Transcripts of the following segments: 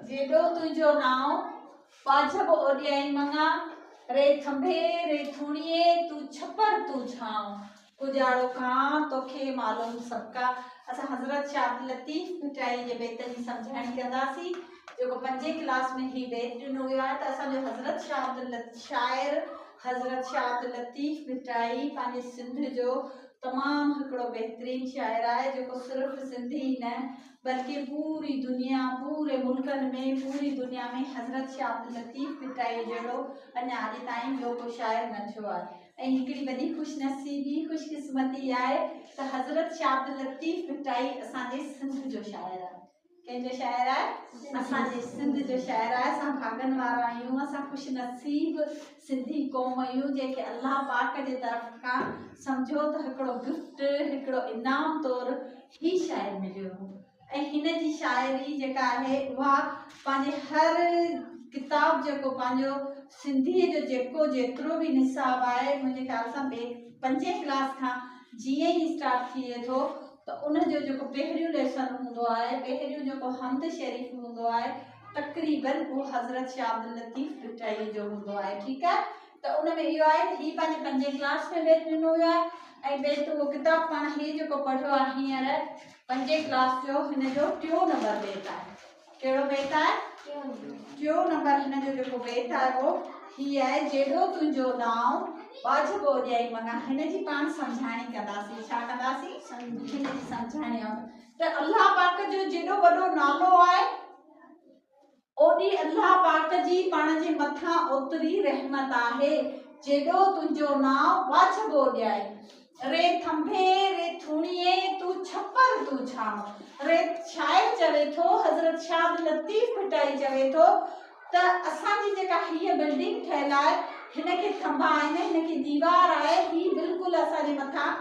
जेडो तुझो नाव वाजब ओडियाई मंगा रे थंभे रे थुणिए तू छपर तू छाव कुजाड़ो कां तोखे मालूम सबका। असां हज़रत शाह अब्दुल लतीफ़ मिटाई जे बेत जी समझाइण कंदासीं जेको 5वीं क्लास में ही बेत ॾिनो वियो आहे। त असांजो हज़रत शाह शाइर हज़रत शाह अब्दुल लतीफ़ मिटाई पंहिंजे सिंध जो तमामु हिकिड़ो बहितरीन शाइर आहे जेको सिर्फ़ु सिंधी न बल्कि पूरी दुनिया पूरे मुल्कनि में पूरी दुनिया में हज़रत शाह अब्दुल लतीफ़ मिटाई जहिड़ो अञा अॼु ताईं ॿियो को शाइर न थियो आहे। ऐं हिकिड़ी वॾी ख़ुशनसीबी ख़ुशकिस्मती आहे त हज़रत शाह अब्दुल लतीफ़ मिटाई असांजे सिंध जो शाइर आहे। कंहिंजो शाइर आहे? असांजे सिंध जो शाइर आहे। असां भागनि वारा आहियूं, असां ख़ुशनसीब सिंधी क़ौम आहियूं जेके अल्लाह पाक जे तरफ़ खां सम्झो त हिकिड़ो गिफ्ट हिकिड़ो इनाम तौरु ही शाइर मिलियो। ऐं हिन जी शाइरी जेका आहे उहा पंहिंजे हर किताब जेको पंहिंजो सिंधीअ जो जेतिरो बि निसाब आहे मुंहिंजे ख़्याल सां 5वीं क्लास खां जीअं ई स्टार्ट थिए थो त उनजो जेको पहिरियों लेसन हूंदो आहे पहिरियों जेको हमद शरीफ़ हूंदो आहे तक़रीबन उहो हज़रत शाह अब्दुल लतीफ़ मिटाई जो हूंदो आहे। ठीकु आहे। त उन में इहो आहे त हीअ पंहिंजे 5वीं क्लास में बेत ॾिनो वियो आहे ऐं बेत उहो किताब पाण हीअ जेको पढ़ियो आहे हींअर 5वीं क्लास जो हिन जो 3 नंबर बेत आहे। कहिड़ो बेत आहे? 3 नंबर हिन जो जेको बेत आहे उहो हीअ आहे जेॾो तुंहिंजो नाव वाजिब ओॾियाई मंगा। हिन जी पाण सम्झाणी कंदासीं। छा कंदासीं? हिन जी सम्झाणी त अल्लाह पाक जो जेॾो वॾो नालो आहे ओॾी अल्लाह पाक जी पाण जे मथां ओतिरी रहमत आहे। जेॾो तुंहिंजो नाव वाजिब ओॾियाई रे थंभे रे थुणिए तू छपर तू छाव। रे शाइर चवे थो हज़रत शाह अब्दुल लतीफ़ मिटाई चवे थो त असांजी जेका हीअ बिल्डिंग ठहियल आहे हिनखे थंभा आहिनि हिनखे दीवार आहे ही बिल्कुलु असांजे मथां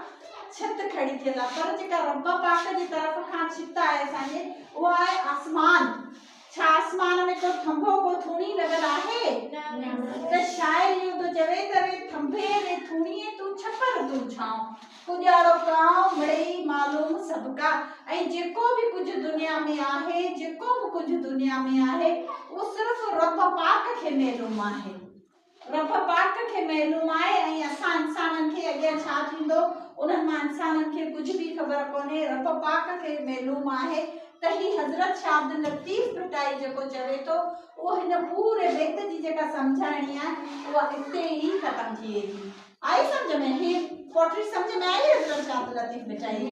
छित खड़ी थियल आहे पर जेका रब पाक जी तरफ़ खां छित आहे असांजे उहा आहे आसमान। छा आसमान में को थंभो को थुणी लॻल आहे? त शाइर इहो थो चवे त रे थंभे रे थुणीअ तू छपर तू छाव कुॼाड़ो कांव मिड़ई मालूम सबका। ऐं जेको बि कुझु दुनिया में आहे जेको बि कुझु दुनिया में आहे उहो सिर्फ़ु रब पाक खे मालूम आहे। रब पाक खे मालूम आहे ऐं असां इंसाननि खे अॻियां छा थींदो उन्हनि मां इंसाननि खे कुझु बि ख़बर कोन्हे। रब पाक खे मालूम आहे त ही हज़रत शाह अब्दुल लतीफ़ मिटाई जेको चवे थो उहो हिन पूरे बेत जी जेका सम्झाइणी आहे उहा हिते ई ख़तमु थिए थी। आई सम्झ में? ही पोट्री सम्झ में आई हज़रत शाह अब्दुल लतीफ़ मिटाई?